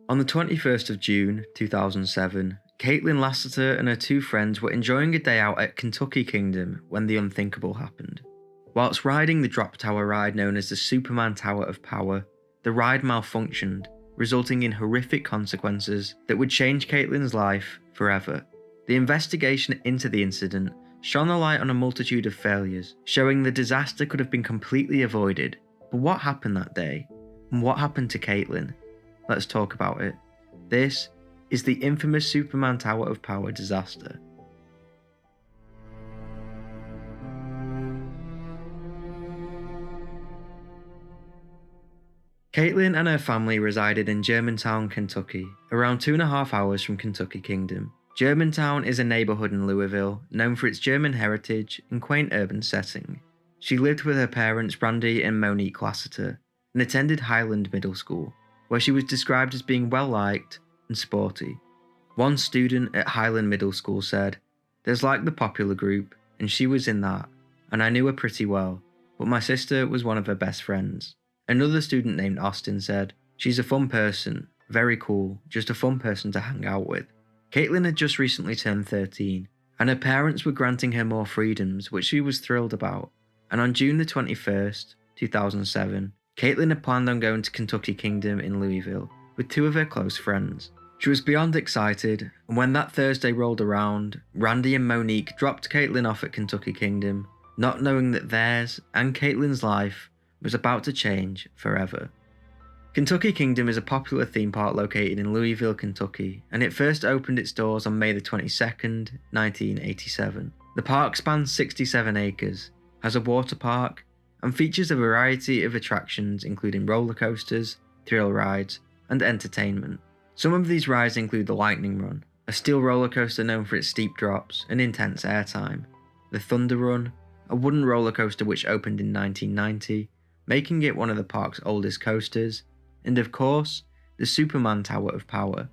On the 21st of June 2007, Kaitlyn Lassiter and her two friends were enjoying a day out at Kentucky Kingdom when the unthinkable happened. Whilst riding the drop tower ride known as the Superman Tower of Power, the ride malfunctioned, resulting in horrific consequences that would change Kaitlyn's life forever. The investigation into the incident shone a light on a multitude of failures, showing the disaster could have been completely avoided. But what happened that day? And what happened to Kaitlyn? Let's talk about it. This is the infamous Superman Tower of Power disaster. Kaitlyn and her family resided in Germantown, Kentucky, around 2.5 hours from Kentucky Kingdom. Germantown is a neighborhood in Louisville known for its German heritage and quaint urban setting. She lived with her parents Randy and Monique Lassiter and attended Highland Middle School, where she was described as being well-liked and sporty. One student at Highland Middle School said, "There's like the popular group, and she was in that, and I knew her pretty well, but my sister was one of her best friends." Another student named Austin said, "She's a fun person, very cool, just a fun person to hang out with." Kaitlyn had just recently turned 13, and her parents were granting her more freedoms, which she was thrilled about. And on June the 21st, 2007, Kaitlyn had planned on going to Kentucky Kingdom in Louisville with two of her close friends. She was beyond excited, and when that Thursday rolled around, Randy and Monique dropped Kaitlyn off at Kentucky Kingdom, not knowing that theirs and Kaitlyn's life was about to change forever. Kentucky Kingdom is a popular theme park located in Louisville, Kentucky, and it first opened its doors on May the 22nd, 1987. The park spans 67 acres, has a water park, and features a variety of attractions including roller coasters, thrill rides, and entertainment. Some of these rides include the Lightning Run, a steel roller coaster known for its steep drops and intense airtime, the Thunder Run, a wooden roller coaster which opened in 1990, making it one of the park's oldest coasters, and of course, the Superman Tower of Power.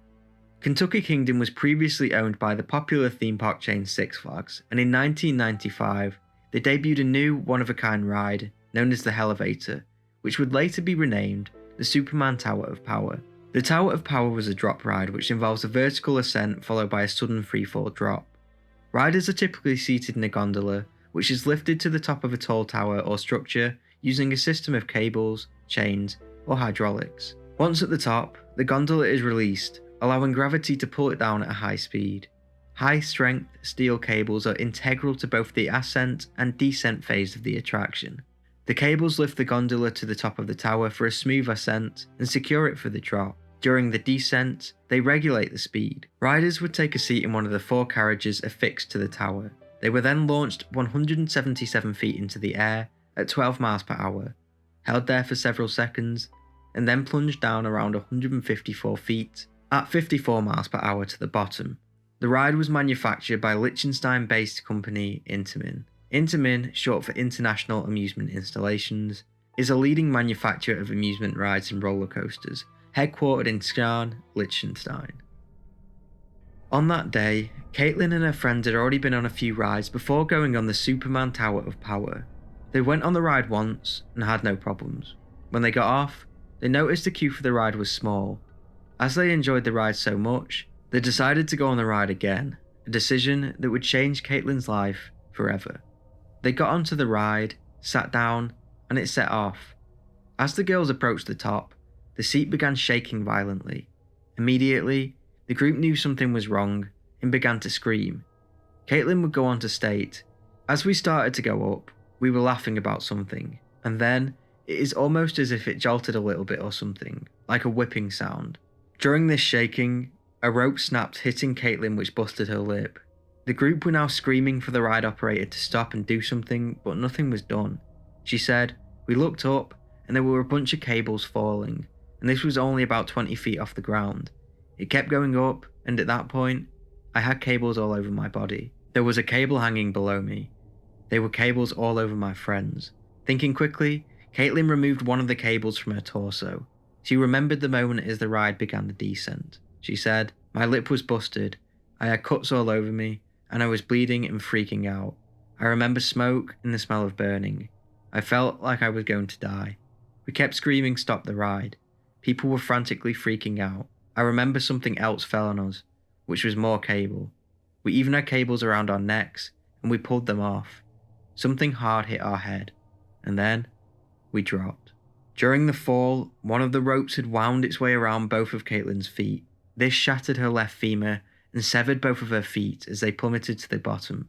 Kentucky Kingdom was previously owned by the popular theme park chain Six Flags, and in 1995, they debuted a new one-of-a-kind ride known as the Hellevator, which would later be renamed the Superman Tower of Power. The Tower of Power was a drop ride which involves a vertical ascent followed by a sudden freefall drop. Riders are typically seated in a gondola, which is lifted to the top of a tall tower or structure using a system of cables, chains, or hydraulics. Once at the top, the gondola is released, allowing gravity to pull it down at a high speed. High-strength steel cables are integral to both the ascent and descent phase of the attraction. The cables lift the gondola to the top of the tower for a smooth ascent and secure it for the drop. During the descent, they regulate the speed. Riders would take a seat in one of the 4 carriages affixed to the tower. They were then launched 177 feet into the air at 12 miles per hour, held there for several seconds, and then plunged down around 154 feet at 54 miles per hour to the bottom. The ride was manufactured by Liechtenstein-based company Intamin. Intamin, short for International Amusement Installations, is a leading manufacturer of amusement rides and roller coasters, headquartered in Shone, Liechtenstein. On that day, Kaitlyn and her friends had already been on a few rides before going on the Superman Tower of Power. They went on the ride once and had no problems. When they got off, they noticed the queue for the ride was small. As they enjoyed the ride so much, they decided to go on the ride again, a decision that would change Kaitlyn's life forever. They got onto the ride, sat down, and it set off. As the girls approached the top, the seat began shaking violently. Immediately, the group knew something was wrong and began to scream. Kaitlyn would go on to state, "As we started to go up, we were laughing about something, and then it is almost as if it jolted a little bit or something, like a whipping sound. During this shaking, a rope snapped, hitting Kaitlyn, which busted her lip. The group were now screaming for the ride operator to stop and do something, but nothing was done. She said, "We looked up, and there were a bunch of cables falling, and this was only about 20 feet off the ground. It kept going up, and at that point, I had cables all over my body. There was a cable hanging below me. They were cables all over my friends." Thinking quickly, Kaitlyn removed one of the cables from her torso. She remembered the moment as the ride began the descent. She said, "My lip was busted, I had cuts all over me, and I was bleeding and freaking out. I remember smoke and the smell of burning. I felt like I was going to die. We kept screaming, 'Stop the ride.' People were frantically freaking out. I remember something else fell on us, which was more cable. We even had cables around our necks, and we pulled them off. Something hard hit our head, and then we dropped. During the fall, one of the ropes had wound its way around both of Kaitlyn's feet. This shattered her left femur and severed both of her feet as they plummeted to the bottom.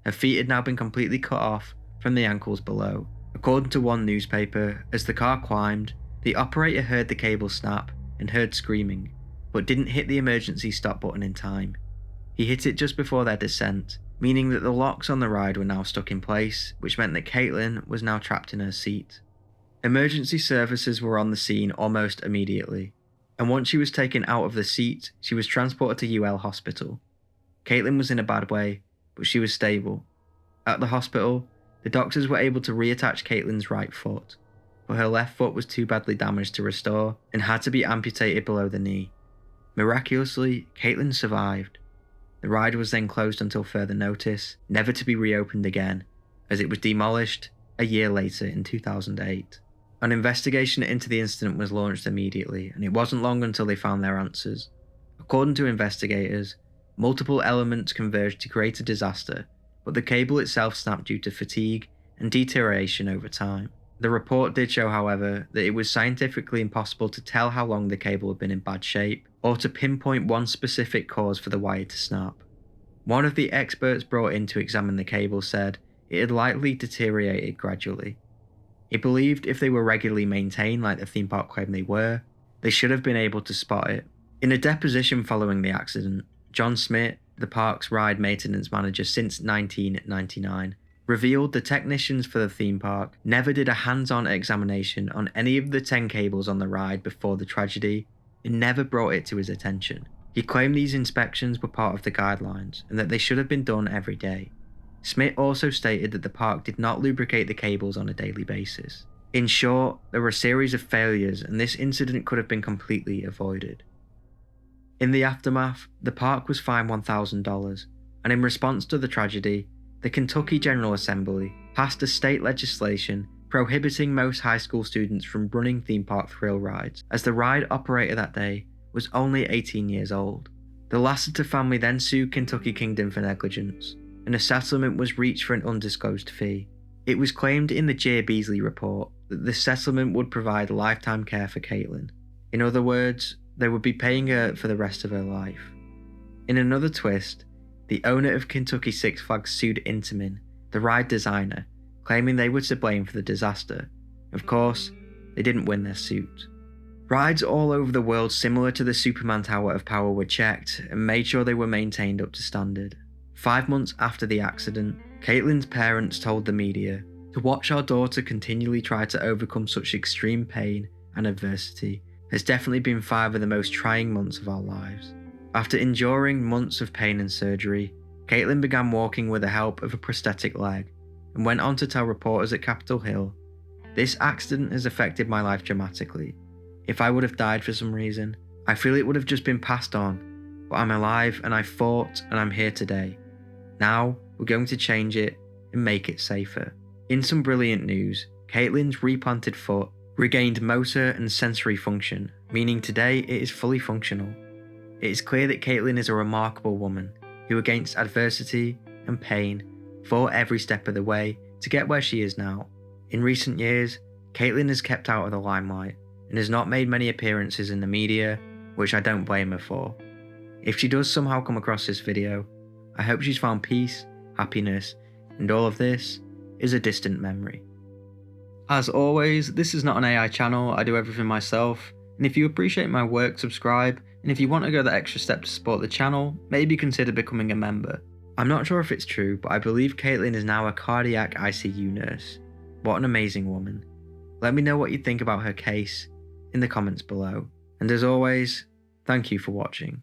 Her feet had now been completely cut off from the ankles below. According to one newspaper, as the car climbed, the operator heard the cable snap and heard screaming, but didn't hit the emergency stop button in time. He hit it just before their descent, meaning that the locks on the ride were now stuck in place, which meant that Kaityln was now trapped in her seat. Emergency services were on the scene almost immediately, and once she was taken out of the seat, she was transported to UL Hospital. Kaityln was in a bad way, but she was stable. At the hospital, the doctors were able to reattach Kaitlyn's right foot, but her left foot was too badly damaged to restore and had to be amputated below the knee. Miraculously, Kaityln survived. The ride was then closed until further notice, never to be reopened again, as it was demolished a year later in 2008. An investigation into the incident was launched immediately, and it wasn't long until they found their answers. According to investigators, multiple elements converged to create a disaster, but the cable itself snapped due to fatigue and deterioration over time. The report did show, however, that it was scientifically impossible to tell how long the cable had been in bad shape, or to pinpoint one specific cause for the wire to snap. One of the experts brought in to examine the cable said it had likely deteriorated gradually. He believed if they were regularly maintained like the theme park claimed they were, they should have been able to spot it. In a deposition following the accident, John Smith, the park's ride maintenance manager since 1999, revealed the technicians for the theme park never did a hands-on examination on any of the 10 cables on the ride before the tragedy and never brought it to his attention. He claimed these inspections were part of the guidelines and that they should have been done every day. Smith also stated that the park did not lubricate the cables on a daily basis. In short, there were a series of failures and this incident could have been completely avoided. In the aftermath, the park was fined $1,000, and in response to the tragedy, the Kentucky General Assembly passed a state legislation prohibiting most high school students from running theme park thrill rides, as the ride operator that day was only 18 years old. The Lassiter family then sued Kentucky Kingdom for negligence, and a settlement was reached for an undisclosed fee. It was claimed in the J. Beasley report that the settlement would provide lifetime care for Kaityln. In other words, they would be paying her for the rest of her life. In another twist, the owner of Kentucky Six Flags sued Intamin, the ride designer, claiming they were to blame for the disaster. Of course, they didn't win their suit. Rides all over the world similar to the Superman Tower of Power were checked and made sure they were maintained up to standard. 5 months after the accident, Kaitlyn's parents told the media, "To watch our daughter continually try to overcome such extreme pain and adversity has definitely been 5 of the most trying months of our lives." After enduring months of pain and surgery, Kaityln began walking with the help of a prosthetic leg and went on to tell reporters at Capitol Hill, "This accident has affected my life dramatically. If I would have died for some reason, I feel it would have just been passed on, but I'm alive and I fought and I'm here today. Now we're going to change it and make it safer." In some brilliant news, Kaitlyn's replanted foot regained motor and sensory function, meaning today it is fully functional. It is clear that Kaityln is a remarkable woman who, against adversity and pain, fought every step of the way to get where she is now. In recent years, Kaityln has kept out of the limelight and has not made many appearances in the media, which I don't blame her for. If she does somehow come across this video, I hope she's found peace, happiness, and all of this is a distant memory. As always, this is not an AI channel, I do everything myself, and if you appreciate my work, subscribe, and if you want to go the extra step to support the channel, maybe consider becoming a member. I'm not sure if it's true, but I believe Kaityln is now a cardiac ICU nurse. What an amazing woman. Let me know what you think about her case in the comments below. And as always, thank you for watching.